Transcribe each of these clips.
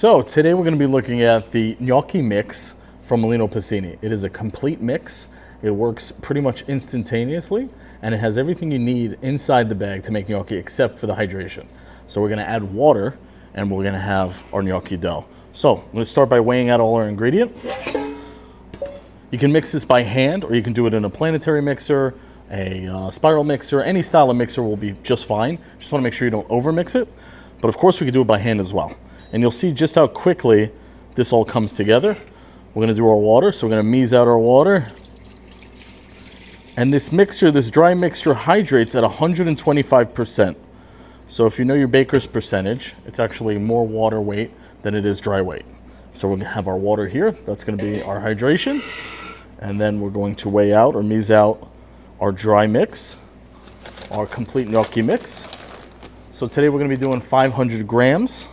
So today we're going to be looking at the gnocchi mix from Molino Pacini. It is a complete mix. It works pretty much instantaneously, and it has everything you need inside the bag to make gnocchi except for the hydration. So we're going to add water, and we're going to have our gnocchi dough. So I'm going to start by weighing out all our ingredient. You can mix this by hand, or you can do it in a planetary mixer, a spiral mixer. Any style of mixer will be just fine. Just want to make sure you don't over mix it. But of course we can do it by hand as well. And you'll see just how quickly this all comes together. We're going to do our water, so we're going to mise out our water. And this mixture, this dry mixture, hydrates at 125%. So if you know your baker's percentage, it's actually more water weight than it is dry weight. So we're going to have our water here. That's going to be our hydration. And then we're going to weigh out or mise out our dry mix, our complete gnocchi mix. So today we're going to be doing 500 grams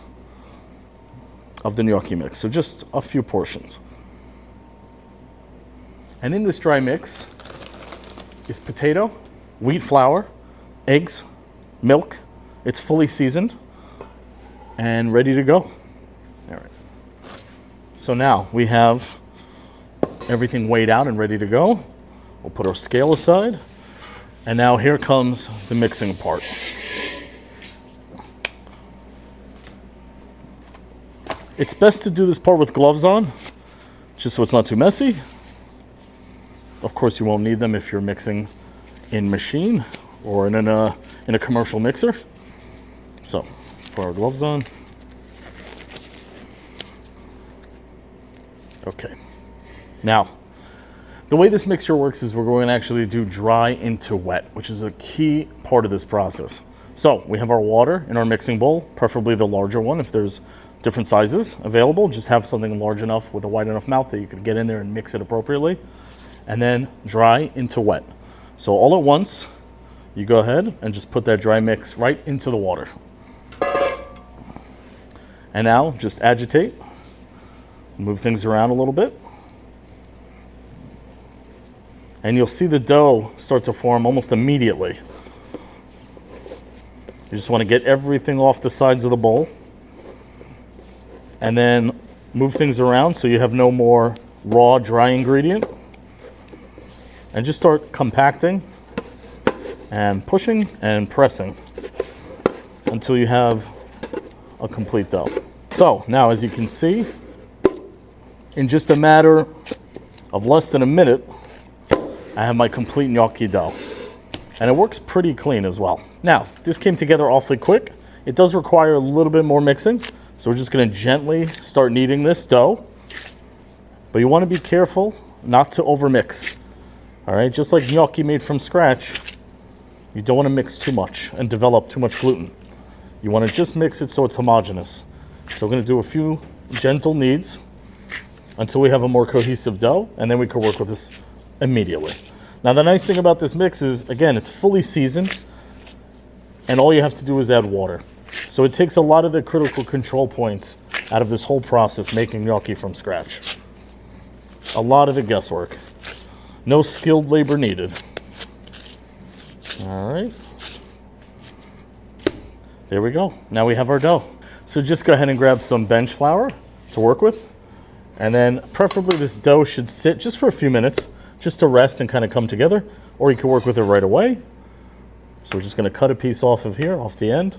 of the gnocchi mix, so just a few portions. And in this dry mix is potato, wheat flour, eggs, milk. It's fully seasoned and ready to go. All right. So now we have everything weighed out and ready to go. We'll put our scale aside. And now here comes the mixing part. It's best to do this part with gloves on, just so it's not too messy. Of course, you won't need them if you're mixing in machine or in a commercial mixer. So, let's put our gloves on. Okay. Now, the way this mixture works is we're going to actually do dry into wet, which is a key part of this process. So, we have our water in our mixing bowl, preferably the larger one if there's different sizes available. Just have something large enough with a wide enough mouth that you can get in there and mix it appropriately. And then dry into wet. So all at once, you go ahead and just put that dry mix right into the water. And now just agitate, move things around a little bit. And you'll see the dough start to form almost immediately. You just want to get everything off the sides of the bowl. And then move things around so you have no more raw, dry ingredient. And just start compacting and pushing and pressing until you have a complete dough. So now, as you can see, in just a matter of less than a minute, I have my complete gnocchi dough. And it works pretty clean as well. Now, this came together awfully quick. It does require a little bit more mixing. So we're just going to gently start kneading this dough. But you want to be careful not to overmix. All right, just like gnocchi made from scratch, you don't want to mix too much and develop too much gluten. You want to just mix it so it's homogeneous. So we're going to do a few gentle kneads until we have a more cohesive dough, and then we can work with this immediately. Now the nice thing about this mix is, again, it's fully seasoned, and all you have to do is add water. So it takes a lot of the critical control points out of this whole process, making gnocchi from scratch. A lot of the guesswork. No skilled labor needed. All right. There we go. Now we have our dough. So just go ahead and grab some bench flour to work with. And then preferably this dough should sit just for a few minutes, just to rest and kind of come together. Or you can work with it right away. So we're just going to cut a piece off of here, off the end.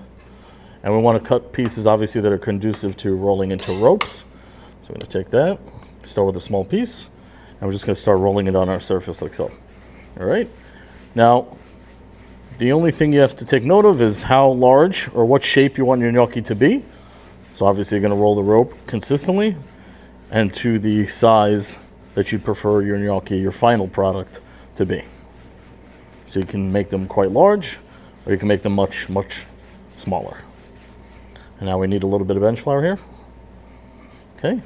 And we want to cut pieces, obviously, that are conducive to rolling into ropes. So we're going to take that, start with a small piece, and we're just going to start rolling it on our surface like so. All right. Now, the only thing you have to take note of is how large or what shape you want your gnocchi to be. So obviously, you're going to roll the rope consistently and to the size that you prefer your gnocchi, your final product, to be. So you can make them quite large, or you can make them much, much smaller. And now we need a little bit of bench flour here. Okay.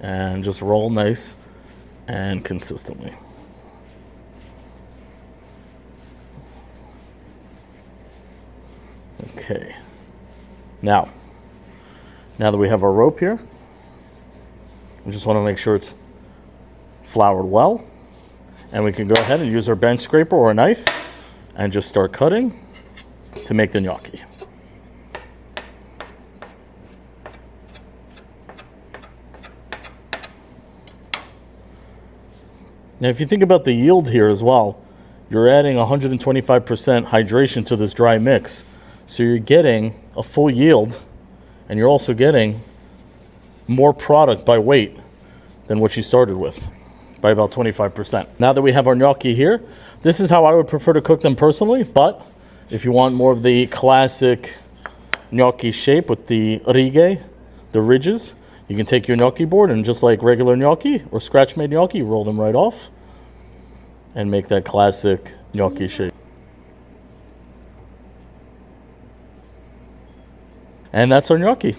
And just roll nice and consistently. Okay. Now that we have our rope here, we just want to make sure it's floured well. And we can go ahead and use our bench scraper or a knife and just start cutting to make the gnocchi. Now, if you think about the yield here as well, you're adding 125% hydration to this dry mix. So you're getting a full yield, and you're also getting more product by weight than what you started with, by about 25%. Now that we have our gnocchi here, this is how I would prefer to cook them personally, but if you want more of the classic gnocchi shape with the righe, the ridges, you can take your gnocchi board and just like regular gnocchi or scratch-made gnocchi, roll them right off and make that classic gnocchi shape. And that's our gnocchi.